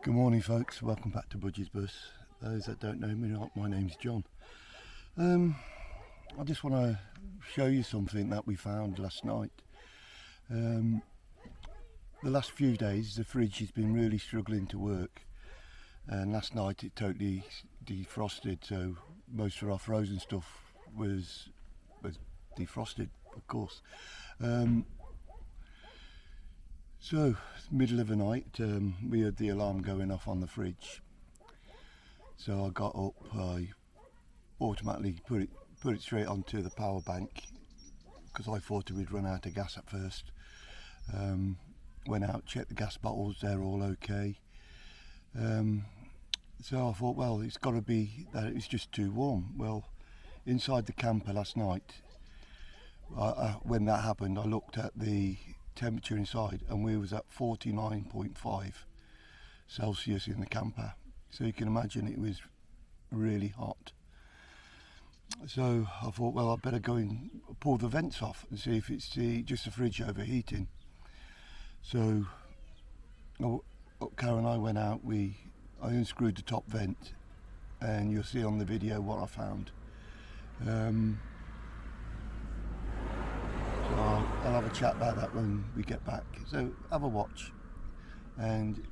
Good morning folks, welcome back to Budgie's Bus. Those that don't know me, my name's John. I just want to show you something that we found last night. The last few days the fridge has been really struggling to work, and last night it totally defrosted, so most of our frozen stuff was defrosted, of course. So, middle of the night, we heard the alarm going off on the fridge. So I got up, I automatically put it straight onto the power bank, because I thought we'd run out of gas at first. Went out, checked the gas bottles, they're all okay. So I thought, well, it's got to be that it's just too warm. Well, inside the camper last night, when that happened, I looked at the temperature inside and we was at 49.5 Celsius in the camper, so you can imagine it was really hot. So I thought, well, I better go and pull the vents off and see if it's just the fridge overheating. So Karen and I went out, I unscrewed the top vent, and you'll see on the video what I found. So I'll have a chat about that when we get back. So have a watch and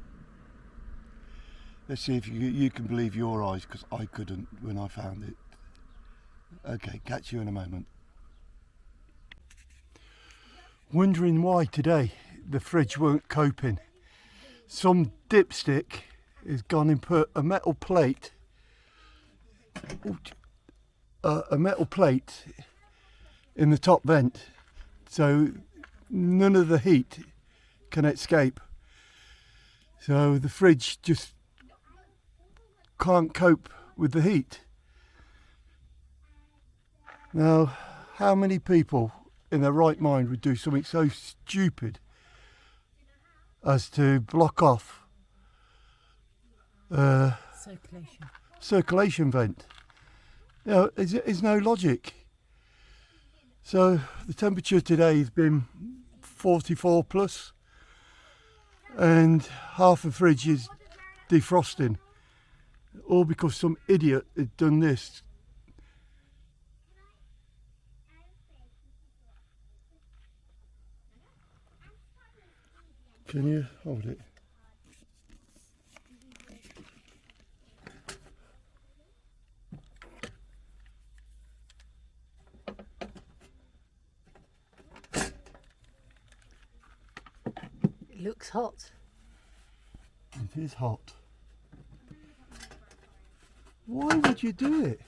let's see if you can believe your eyes, because I couldn't when I found it. Okay, catch you in a moment. Wondering why today the fridge weren't coping. Some dipstick has gone and put a metal plate in the top vent, so none of the heat can escape. So the fridge just can't cope with the heat. Now, how many people in their right mind would do something so stupid as to block off circulation vent? You know, there's no logic. So the temperature today has been 44 plus, and half the fridge is defrosting, all because some idiot had done this. Can you hold it? It looks hot. It is hot. Why would you do it?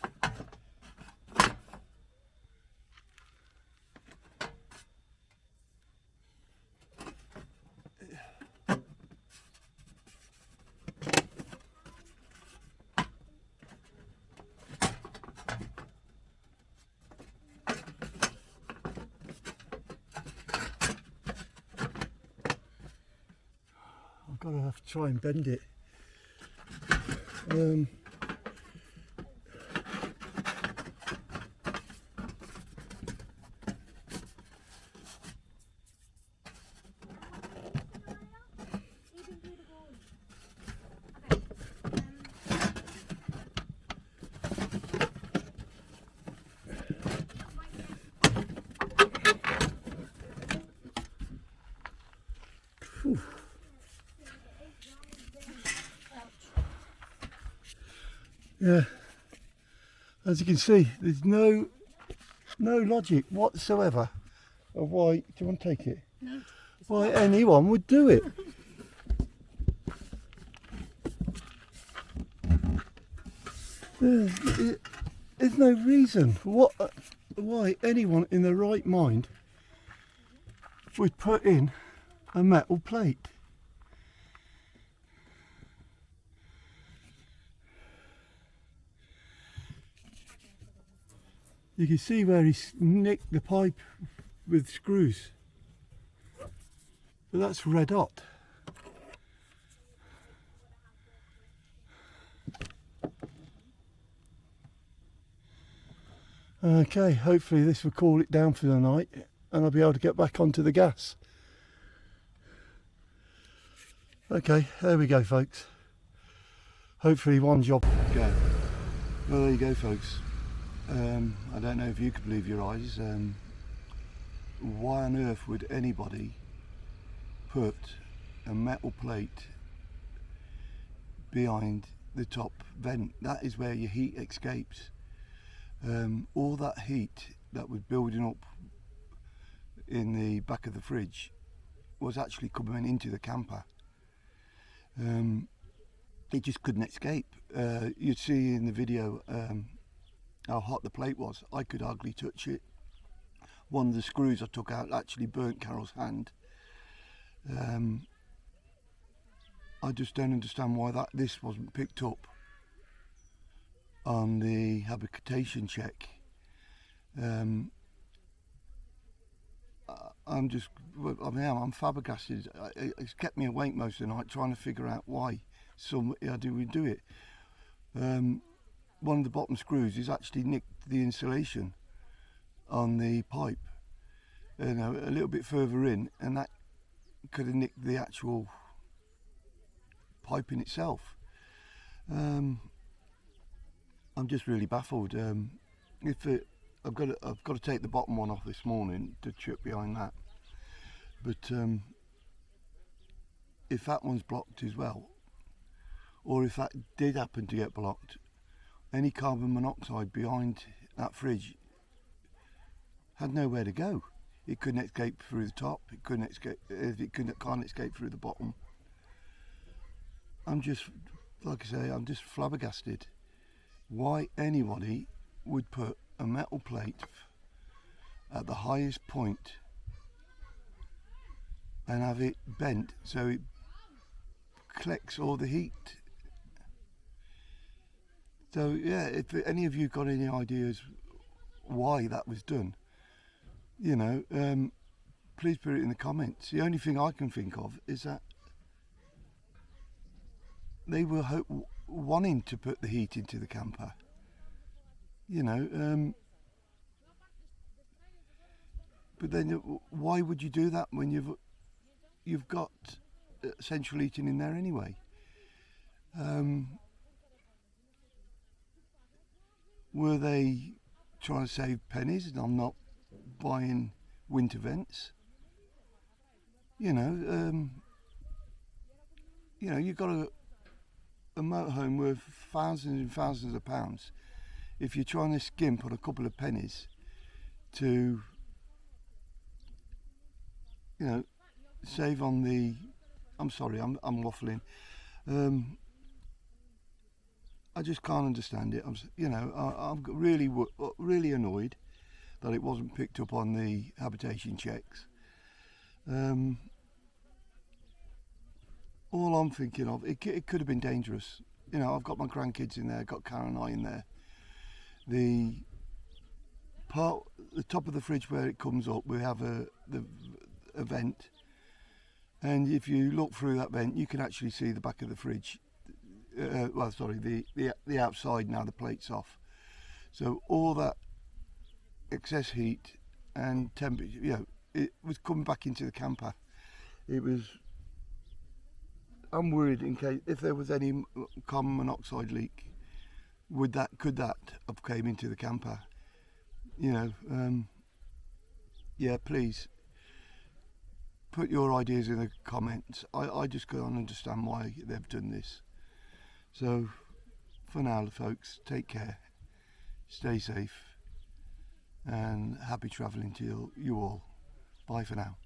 I've got to have to try and bend it. Whew. Yeah, as you can see, there's no logic whatsoever of why. Do you want to take it? No. Why anyone would do it? There's no reason why anyone in their right mind would put in a metal plate. You can see where he's nicked the pipe with screws, but that's red hot. Okay, hopefully this will cool it down for the night and I'll be able to get back onto the gas. Okay, there we go folks. hopefully one job go. Well, there you go, folks. I don't know if you could believe your eyes. Why on earth would anybody put a metal plate behind the top vent? That is where your heat escapes. All that heat that was building up in the back of the fridge was actually coming into the camper. It just couldn't escape. You'd see in the video how hot the plate was. I could hardly touch it. One of the screws I took out actually burnt Carol's hand. I just don't understand why this wasn't picked up on the habitation check. I'm flabbergasted. It's kept me awake most of the night trying to figure out why we do it. One of the bottom screws has actually nicked the insulation on the pipe, a little bit further in, and that could have nicked the actual piping itself. I'm just really baffled. I've got to take the bottom one off this morning to chip behind that, but if that one's blocked as well, or if that did happen to get blocked, any carbon monoxide behind that fridge had nowhere to go. It couldn't escape through the top. It can't escape through the bottom. I'm just flabbergasted. Why anybody would put a metal plate at the highest point and have it bent so it collects all the heat. So yeah, if any of you got any ideas why that was done, please put it in the comments. The only thing I can think of is that they were wanting to put the heat into the camper. But then why would you do that when you've got central heating in there anyway? Were they trying to save pennies? And I'm not buying winter vents. You've got a motorhome worth thousands and thousands of pounds. If you're trying to skimp on a couple of pennies to, save on the, I'm sorry, I'm waffling. I just can't understand it. I'm really annoyed that it wasn't picked up on the habitation checks. All I'm thinking of, it could have been dangerous. I've got my grandkids in there, got Karen and I in there. The top of the fridge where it comes up, we have a vent, and if you look through that vent, you can actually see the back of the fridge. The outside now. The plate's off, so all that excess heat and temperature, it was coming back into the camper. I'm worried in case if there was any carbon monoxide leak, could that have came into the camper? Yeah, please put your ideas in the comments. I just can't understand why they've done this. So for now, folks, take care, stay safe, and happy travelling to you all. Bye for now.